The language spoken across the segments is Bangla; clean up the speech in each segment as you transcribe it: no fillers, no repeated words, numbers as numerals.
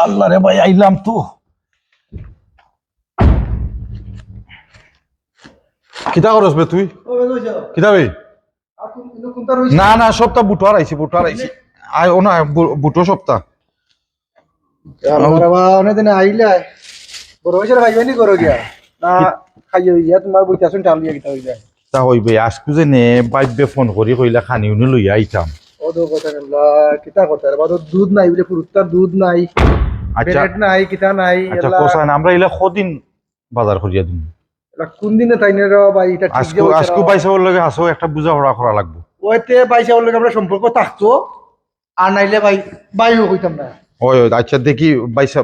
আল্লাহ রে ভাই আইলাম তো। কিতা করস বে তুই? কিতা ভাই? না না সপ্তাহ বুটুয়ার আইছি আয় ও না বুটো সপ্তাহ অনেকদিন আইলে বড় হয়েছে ভাইবানি করো গিয়া না খাইয়ে গিয়া তোমার বইতাছুন টাল দিয়া কিতা হয়ে যায় তা হইবে আজকু যে নে বাইবে ফোন করি কইলা খানি উনি লইয়া আইতাম। ও তো কথা নেলা কিতা কথা রে বাদ দুধ নাই বলে পুরুত্তার দুধ নাই আচ্ছা ব্রেড নাই কিতা নাই আচ্ছা এলা কোসান আমরা ইলা কদিন বাজার করিয়া দিন। এলা কোন দিনে তাই না রে ভাই এটা ঠিক যে আজকু বাইসাবার লগে হাসো একটা বুঝা পড়া করা লাগবে। ওইতে বাইশা বললে আমরা সম্পর্ক থাকতো আর নাইলে ভাই বাইও কইতাম না ওই ওই আচ্ছা দেখি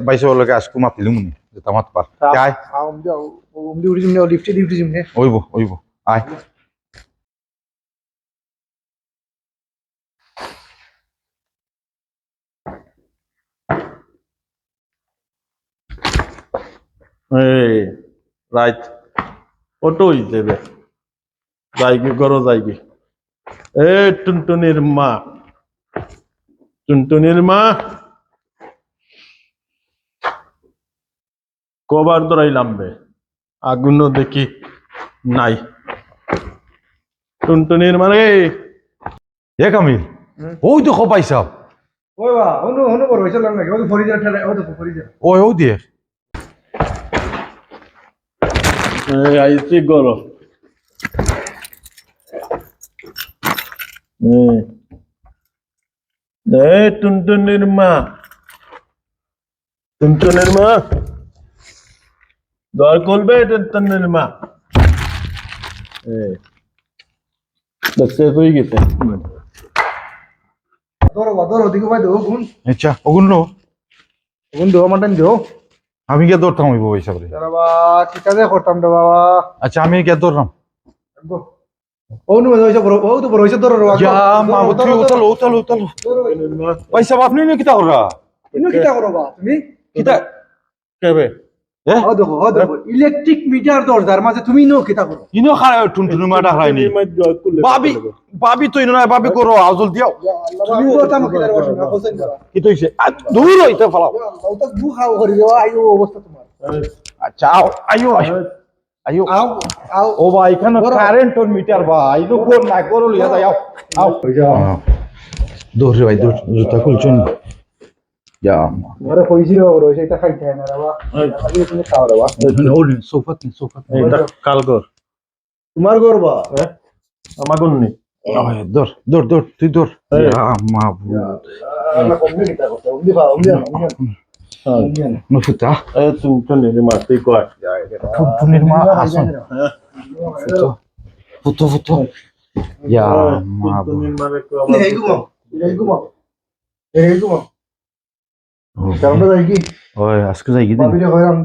বাইসাবার লগে আজকু মাতিলু মনে যেটা মাত পার আয় ওমদি উড়ি জিমনে লিফটে ডিউটি জিমনে ওইব আয়। এই রাইট অটো দেবে যাইগে গরো যাইগে এ টুনটুনির মা কবার ধরাইলাম বে আগুনও দেখি নাই টুনটুনির মা রে এ কামিল ওই দেখো পাইসা ওই বা অনু অনু বড় হইছে নাকি ওই ফরিজার ঠেলে ওই দেখো ফরিজার ও দিয়ে এই আইছি গরো এ টুনটুনির মা দর করবে টুনটুনির মা দেখতে হয়ে গেছে ধরো দিকে ভাই দেবো গুণ আচ্ছা ওগুন লো গুণ দেবো মাটান দেবো আমি গিয়ে দৌড়তাম হইব পয়সা করে। বাবা ঠিক আছে করতাম রে বাবা আচ্ছা আমি গিয়ে দৌড়লাম। অনু হইছে বড় ও তো বড় হইছে ধরো যা মা তুই উতালো পয়সা আপনি নি কিতা করা ইনো কিটা করো বা তুমি কিতা কেবে ও দেখো ইলেকট্রিক মিটার দরজার মাঝে তুমি ইনো কিটা করো ইনো টুনটুনি মাটা খাইনি বাবি তো ইনো না বাবি করো আজল দিও তুমি কথা মকে দাঁড়া বসো না হোসেন করা কি তো হইছে দূর হইতে ফলাও ও তো দু খাও করি দেওয়া আইও অবস্থা তোমার আচ্ছা আইও আইও আও আও ও ভাই এখানে কারেন্ট ওর মিটার ভাই ইনো কোন না করো লিয়া যাও আও দৌড় রে ভাই দৌড় জুতা খুলছুন যা আরে কইছিল বড় হইছে এটা খাইতে না রে বাবা আগে তুমি খাও রে বাবা ওর সোফা এটা কালগর তোমার করবা আমার গুন্নি দৌড় তুই দৌড় মা না কমনি কিটা করতে উনি বা উনি না নফুতা টুনটুনির মা তুই কয় টুনটুনির মা আসুন ফুটো ইয়া মা টুনটুনির মারে কয় এই গুমো আমরা যাই কি ওই আজকে যাই কি দিন বাবিরে হইরাম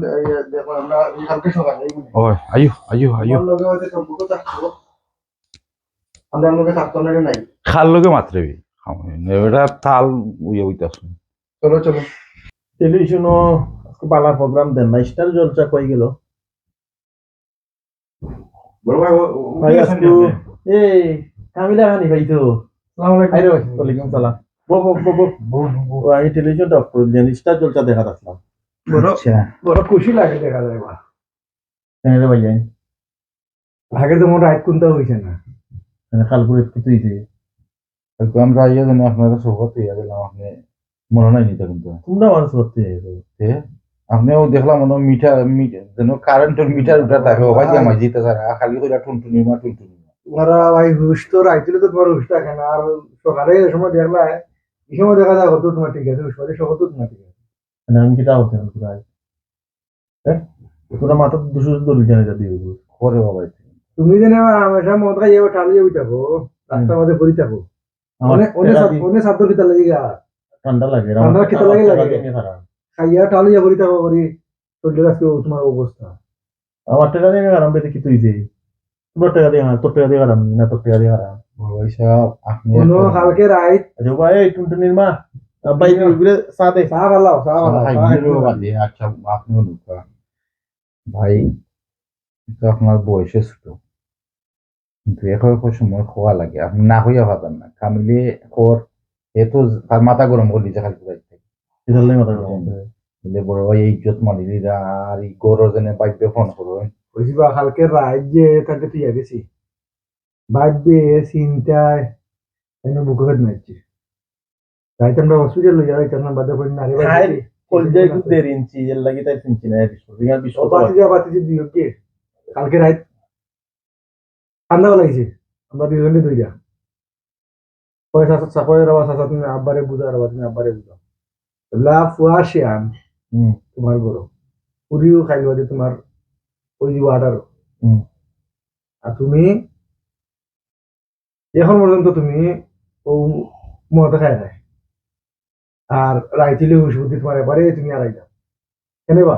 দেখো আমরা কালকে সকালে যাই ওই আইও আমার লগে হয়তো সম্পর্ক থাকতো আমরা লগে থাকতো না নাই খাল লগে মাত্রবি এটা তাল উইয়া হইতাছে চলো টেলিভিশনও বালা প্রোগ্রাম দেন না স্টার জলসা কই গেল ভাই আজকে এই কামিলা হানি ভাই তো আসসালামু আলাইকুম আইরে ওয়ালাইকুম সালাম বো আমি টেলিভিশনটা অফ করে দিন স্টার জলসা দেখা আসলাম বড় খুশি লাগে দেখা যায় বা কেন রে ভাই আগে তো মোর রাত কোনটা হইছে না খালপুরে কিছুই আমরা ইয়ে জানি আপনারা সোফাতে ইয়া দিলাম আপনি মনে নাই নিতে কিন্তু তোমরা মানুষ করতে আপনিও দেখলাম মনে মিটার যেন কারেন্টের মিটার উঠা থাকে ওখান দিয়ে মাঝি দিতে পারে খালি করে টুনটুনি মা তোমারা ভাই হুশ তো রাইছিল তো তোমার হুশ থাকে না আর সকালে এই সময় দেখলা এই সময় দেখা যায় হতো তোমার ঠিক আছে হুশ করে সব হতো তোমার ঠিক আছে আমি কিটা হতে পুরাই তোরা মাথা দুশো দড়ি জানে যাবি করে বাবা তুমি যেন হামেশা মদ খাই যাবো ঠালিয়ে বই থাকো রাস্তার মধ্যে ঘুরি থাকো অনেক ছাত্র কিতা লাগে গা ঠান্ডা লাগে ঠান্ডা কিতা লাগে খাইয়া ঠালিয়া ঘুরি থাকো করি শরীরের আজকে তোমার অবস্থা আমার টাকা দিয়ে আরাম পেতে কি তুই যে তোমার টাকা দিয়ে তোর টাকা দিয়ে আরাম না তোর টাকা দিয়ে আরাম পয়সা আপনি কোনো কালকে রাইত আচ্ছা ভাই টুনটুনির মা ভাই ওইগুলো সাথে চা ভালো আচ্ছা আপনিও ঢুকা ভাই তো আপনার বয়সে ছোট কিন্তু এখন সময় খোয়া লাগে আপনি না হইয়া পাবেন না কামিলে খোর এ তো তার মাথা গরম করে দিচ্ছে খালি কিতালে মাথা গরম আছে বলে বড় ভাই এই ইজ্জত মালিরা আর এই গরর জন্য বাইবে ফোন করো হয়েছি বা কালকে রাত যে তাকে তুই গেছি ভাববে চিন্তায় এনে বুকে ফেট মারছি রাইতে আমরা হসপিটাল লই যাই কেন বাদে করি না রে খাই ভাই কলজাই খুব দেরি ইঞ্চি এর লাগি তাই চিনছি না ও বাতি যে দুই কে কালকে রাত ঠান্ডা লাগছে আমরা দুজনে দুইটা পয়সা সাপয়ের আওয়াজ আসা তুমি আব্বারে বুঝা আর তুমি আব্বারে বুঝা লাভ ফুয়াশে আন তোমার গরো পুরিও খাইলো যে তোমার ওই যে ওয়াটারও আর তুমি এখন পর্যন্ত তুমি ও মদ খাই নাই আর রাইতিলে হুসবুদ্ধি তোমার এবারে তুমি আর আইলা কেন বা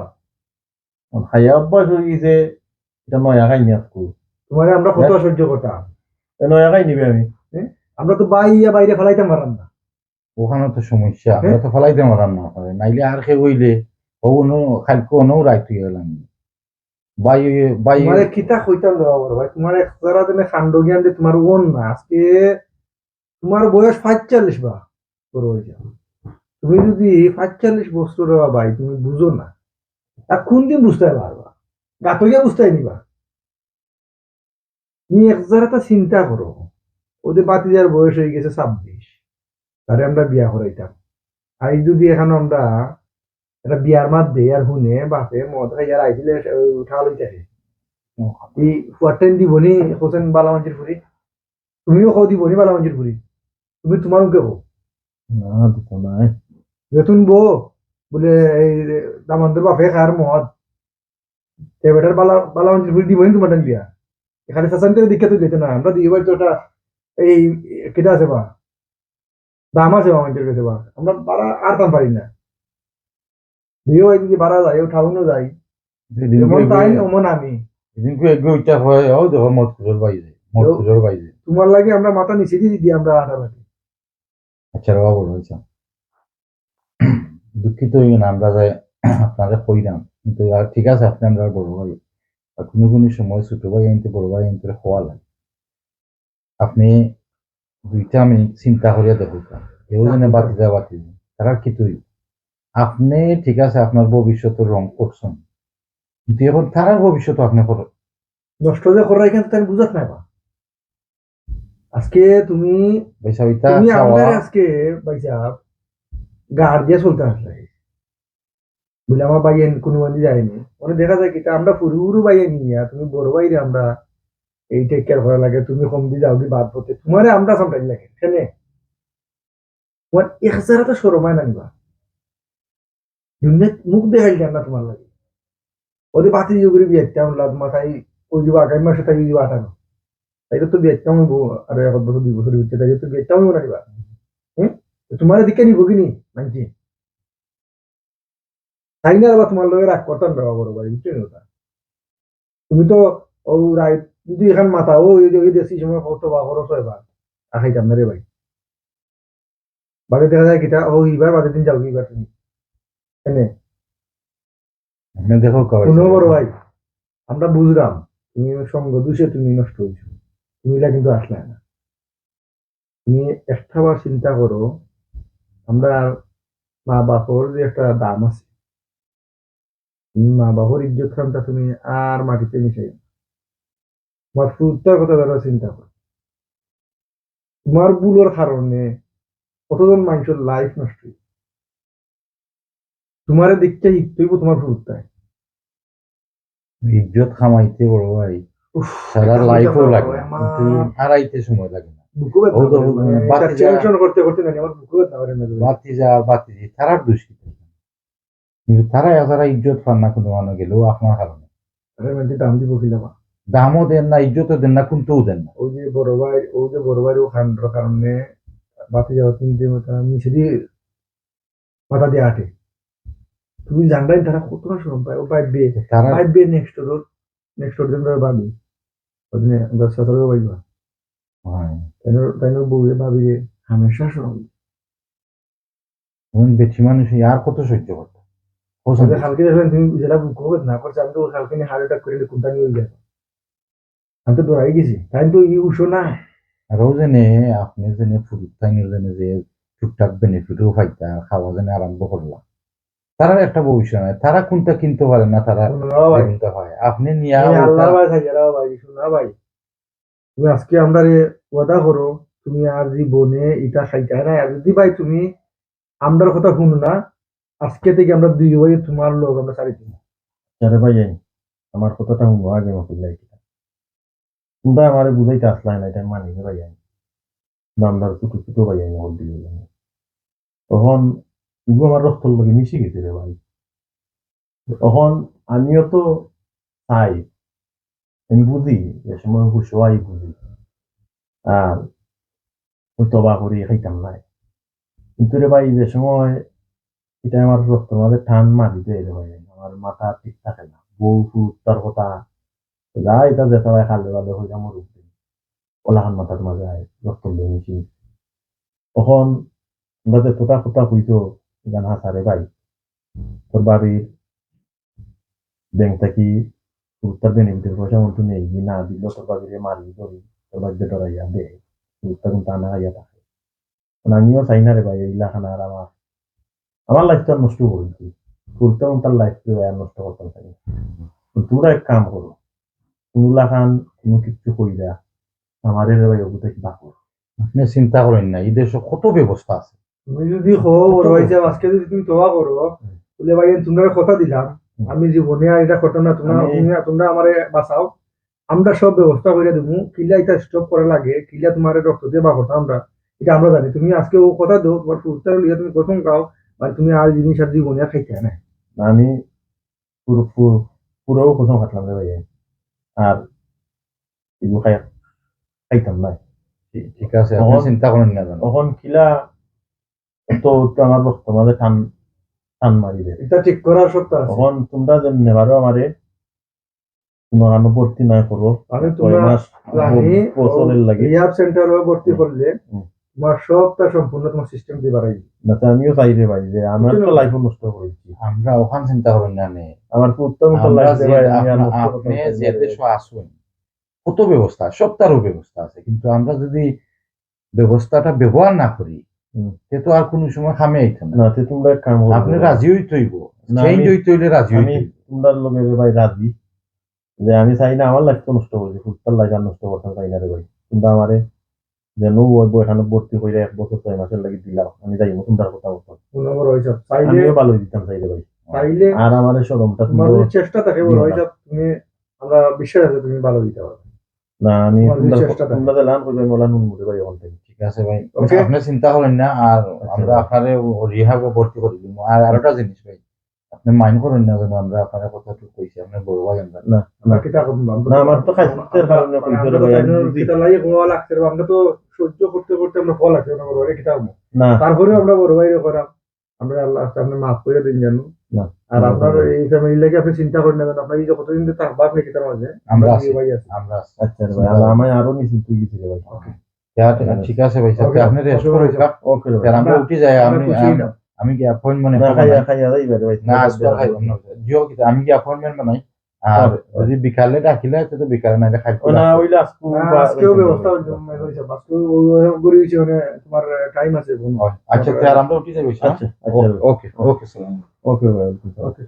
খাইয়া অভ্যাস হয়ে গেছে এটা নয়া খাই নি আজকু তোমারে আমরা কত সহ্য করতাম নয়া খাই নিবি আমি আমরা তো বাইয়া বাইরে ফেলাইতাম পারলাম না ওখানে তো সমস্যা আমরা তো ফেলাইতে মারাম না পারে নাইলে আর খেয়ে হইলে ওনো খালকে ওনো রাইতে গেলাম বাই বাই তোমারে কিতা কইতাম দেওয়া বড় ভাই তোমার যারা তুমি খান্ড জ্ঞান দিয়ে তোমার ওন না আজকে তোমার বয়স 45 বা তোর হয়ে যাও তুমি যদি 45 বছর হওয়া ভাই তুমি বুঝো না তা কোন দিন বুঝতে পারবা গাতইয়া বুঝতে নিবা তুমি একটা চিন্তা করো ওদের বাতিজার বয়স হয়ে গেছে 26 তারে আমরা বিয়া করাইতাম আই যদি এখন আমরা একটা বিয়ার মাত দেই আর হুনে বাপে মদ খাইয়ার আইছিলে উঠা লইতারে এই ফুয়ারটাইন দিবনি হোসেন বালামাঞ্জির ফুরি তুমিও খাও দিবনি বালামাঞ্জির ফুরি তুমি তোমার মুখে কো না দিত নাই বেতন বলে এই দামান্তর বাপে খার মদ বেটার বালামাঞ্জির ফুরি দিবনি তোমার বিয়া এখানে শাসান্তের দিকে তো দিতে না আমরা দিয়ে তো ওটা এই কেটা আছে বা দাম আছে বামাঞ্জির কাছে বা আমরা বাড়া আর দাম পারি না বিয়ে হয় যদি বাড়া যায় ঠাউনও যাই যেমন তাই অমন আমি কিন্তু এগুলোটা হয় ও দেখো মদ খুজোর বাইরে মদ খুজোর বাইরে তোমার লাগে আমরা মাথা নিচে দিয়ে দিই আমরা আটা লাগে আচ্ছা বাবা বড় হয়েছে দুঃখিত হইবেন না আমরা যাই আপনারা কইলাম কিন্তু আর ঠিক আছে আপনি আমরা বড় ভাই আর কোনো কোনো সময় ছোট ভাই আনতে বড় ভাই আনতে হওয়া লাগে আপনি 2 মিনিট চিন্তা করিয়া দেখুন কেউ যেন বাতি যায় বাতি তারা কি তুই আপনি ঠিক আছে আপনার ভবিষ্যতের রং করছেন কিন্তু এখন তারার ভবিষ্যৎ আপনি করেন নষ্ট যে করাই কিন্তু তাই বুঝাত নাই বা আজকে তুমি তুমি আমাদের আজকে ভাইসা গাড় দিয়ে চলতে আসলে বলে আমার বাইয়েন কোনো মন্দি যায়নি মানে দেখা যায় কি আমরা পুরো বাইয়ে নিয়ে তুমি বড় বাইরে আমরা এই টেক কেয়ার করা লাগে তুমি কম দিয়ে যাও কি বাদ পড়তে তোমারে আমরা সামটাই লাগে কেনে তোমার 1000 তো সরমায় না নিবা দুনিয়া মুখ দেখাই না তোমার লাগে ওদের বাতি জুগুরি বিয়েটাম লাদ মাথায় ওই যে আগামী মাসে তাই যে আটানো তাই তো বিয়েটাম আর 1 বছর 2 বছর হচ্ছে তাই তো বিয়েটাম না নিবা তোমার দিকে নিব কিনি মানছি তাই না বা তোমার লোকের রাগ করতাম ব্যবহার করো ভাই বুঝছো না তুমি তো ও রায় যদি এখান মাথা ও ওই দেশি সময় কত বা খরচ হয় বা খাইতাম না রে ভাই বাড়ি দেখা যায় কিটা ও এইবার বাদের দিন যাও এইবার তুমি এনে আপনি দেখো কোনো বড় ভাই আমরা বুঝলাম তুমি সঙ্গ দূষে তুমি নষ্ট হয়েছো তুমি কিন্তু আসলে না তুমি একটা বার চিন্তা করো আমরা মা বাপর যে একটা দাম আছে মা বাপর ইজ্জত খানটা তুমি আর মাটিতে মিশাই তোমার ফুটার কথা তারা চিন্তা করো তোমার ভুলের কারণে কতজন মানুষের লাইফ নষ্ট হয়েছে তোমার দিকটা ইত্যইব তোমার ফুটতায় ইজ্জত খামাইতে বড় ভাই সারা লাইফও লাগে কিন্তু হারাইতে সময় লাগে না বাতি তারার দোষী কিন্তু তারা ইজ্জত পান না কোনো মানুষ গেলেও আপনার কারণে দাম দিব কিলাম দামও দেন না ইজ্জতও দেন না কোনটাও দেন না ওই যে বড় ভাই ও খান্ডর কারণে বাতি যাওয়া তিনটে মিশে দিয়ে মাথা দিয়ে আটে তুমি জানবাই তারা কত না শরম পায় ও বাইবে নেক্সট দিন ভাবি ওদিনে 10-17 বাইবা তাই বউয়ে ভাবি হামেশা শরম বেশি মানুষ আর কত সহ্য করতো কালকে দেখলেন তুমি যেটা বুক না করছে আমি তো কালকে নিয়ে হার্ট অ্যাটাক করে কোনটা নিয়ে হয়ে যাবো আমি তো ডরাই গেছি তাই তো ই উঠো না আরও জেনে আপনি জেনে ফুরুত জেনে যে টুকটাক বেনিফিটও পাইতা খাওয়া জানে আরম্ভ করলাম তারা একটা ভবিষ্যৎ নাই তারা কোনটা কিনতে পারে না তারা শোনো ভাই, কিনতে হয় আপনি নিয়া তুমি ওটা- আল্লাহর ভাই থাকি রাও ভাই, শোনা ভাই, তুমি আজকে আমরা ওয়াদা করো তুমি আর জীবনে এটা খাইতে না, আর যদি ভাই তুমি আমরার কথা শুনো না, আজকে থেকে আমরা দুই ভাই তোমার লোক আমরা ছাড়ি দিব। আরে ভাই আমার কথাটা শুনো আগে মাফি লাগে তোমরা আমারে বুঝাইতে আসলাই না এটা মানি না ভাই আমরা ছোট ছোট ভাই ওর দিলে তখন ইগো আমার রক্তর লগে মিশে গেছে রে ভাই তখন আমিও তো চাই আমি বুঝি যে সময় সবাই বুঝি আর ওই তবা করি খাইতাম না কিন্তু রে ভাই যে সময় এটা আমার রক্তর মাঝে টান মারি দেয় রে ভাই আমার মাথা ঠিক থাকে না বউ ফুট তার কথা যা এটা যে সবাই খালে ভালো হয়ে আমার উঠবে ওলাখান মাথার মাঝে আয় রক্ত দিয়ে মিশি তখন আমরা যে তোতা কথা কইতো গান হাসারে ভাই তোর বাড়ির ব্যাংক থাকি তোর বেনিফিটের পয়সা মতো নেই না দিল তোর বাড়িরে মারি ধরি তোর বাড়িতে ডরাইয়া দে তোরটা কিন্তু আনা খাইয়া থাকে আমিও চাই না রে ভাই এইলাখান আর আমার লাইফটা নষ্ট করেছি তোরটা তার লাইফ আর নষ্ট করতাম চাই তোরা এক কাম করো কোনলা খান কোনো কিছু কইরা আমাদের ভাই ওগুলো কিবা করো আপনি চিন্তা করেন না এই দেশে কত ব্যবস্থা আছে তুমি যদি হো বড় ভাই সাহেব আজকে যদি তুমি তোবা করো বলে ভাই তোমরা কথা দিলাম আমি জীবনে আর এটা করতাম না, তোমরা তোমরা আমারে বাঁচাও, আমরা সব ব্যবস্থা করে দেবো, কিলা এটা স্টপ করা লাগে, কিলা তোমার রক্ত দিয়ে বা কথা আমরা এটা আমরা জানি, তুমি আজকে ও কথা দাও তোমার ফুটটা লিয়ে তুমি প্রথম খাও মানে তুমি আর জিনিস আর জীবনে আর খাইতে না। আমি পুরো পুরো প্রথম খাটলাম রে ভাই আর এগুলো খাইতাম না ঠিক আছে আপনি চিন্তা করেন না জানো তখন কিলা তো আমার রক্ত মাঝে টান টান মারি দেয় এটা ঠিক করার সত্য আছে। তখন তোমরা যে নেবারও আমারে তোমার ভর্তি না করো আমি 6 তোমরা মাস জানি বছরের লাগে রিহাব সেন্টারে ভর্তি করলে তোমার সবটা সম্পূর্ণ তোমার সিস্টেম দিয়ে বাড়াই না তো আমিও চাই রে ভাই যে আমার তো লাইফ নষ্ট করেছি আমরা ওখান চিন্তা করেন না নে আমার উত্তম আমরা লাইফ যে- ভাই আমি আর নষ্ট আপনি করতে যে চাই না। দেশে আসুন কত ব্যবস্থা সবটারও ব্যবস্থা আছে কিন্তু আমরা যদি ব্যবস্থাটা ব্যবহার না করি সে তো আর কোনো সময় খামে আইতো না না তো তোমরা এক কাম করো আপনি রাজি হইতে হইব না, চেঞ্জ আমি- হইতে হইলে রাজি আমি হইতে হইব। তোমরা লোকে ভাই রাজি যে আমি চাই না আমার লাইফ তো নষ্ট করেছি ফুটবল লাইফ আর নষ্ট করতে চাই না রে ভাই তোমরা আমারে যেন এখানে ভর্তি করে 1 বছর 6 মাসের লাগি দিলাম আমি যাই তোমরা কথা বলতো নম্বর হয়েছে চাইলে আমিও ভালো দিতাম চাই রে ভাই চাইলে আর আমার সরমটা তোমার তোমরা যদি চেষ্টা থাকে বড় হয়েছে তুমি আমরা বিশ্বাস আছে তুমি ভালো দিতে পারবে। না আমি তোমার যদি তোমরা চেষ্টা থাকে। তোমরা যে লান করবে মোলা নুন মুড়ে ভাই ওখান থেকে ঠিক আছে ভাই Okay. আপনি চিন্তা করেন না আর আমরা আপনারে রিহাবে ভর্তি করে দিব আর আরেকটা জিনিস ভাই আপনি মাইন্ড করেন না যেন আমরা আপনার কথাটুকু কইছি আপনি বড় ভাই আমরা না আমরা কিতা করব না আমার তো খাইতের কারণে কইছো রে ভাই আমি বুঝি। কিতা লাগে গোয়া লাগছে রে, আমরা তো সহ্য করতে করতে আমরা ফল আছে না বড় ভাই কিতা করব না তারপরে আমরা বড় ভাই করাম আমরা আল্লাহ আপনি মাফ করে দিন জানো না আর আপনার এই ফ্যামিলি লাগে আপনি চিন্তা করেন না আপনার এই যে কতদিন ধরে তার বাপ নাকি তার মাঝে আমরা আছি ভাই আছে। আমরা আছি। আচ্ছা রে ভাই আর আমি আরো নিছি তুই গেছি রে ভাই ঠিক আছে ভাই সাথে Okay. আপনি রেস্ট Okay, করে okay. থাক ওকে রে ভাই আর আমরা উঠি যাই আমরা আমি খুশি না। আমি কি অ্যাপয়েন্টমেন্ট না খাইয়া যাই ভাই না আজকে খাইব না জিও কি আমি কি অ্যাপয়েন্টমেন্ট বানাই আর যদি বিকালে ডাকিলে তো বিকালে না খাইব ও না ওইলা আজকু আজকেও ব্যবস্থা হয়েছে আজকেও করে দিয়েছি মানে তোমার টাইম আছে বোন। আচ্ছা তাহলে আমরা উঠি যাই আচ্ছা আচ্ছা রে ভাই। ওকে ওকে সালাম ওকে ভাই Okay.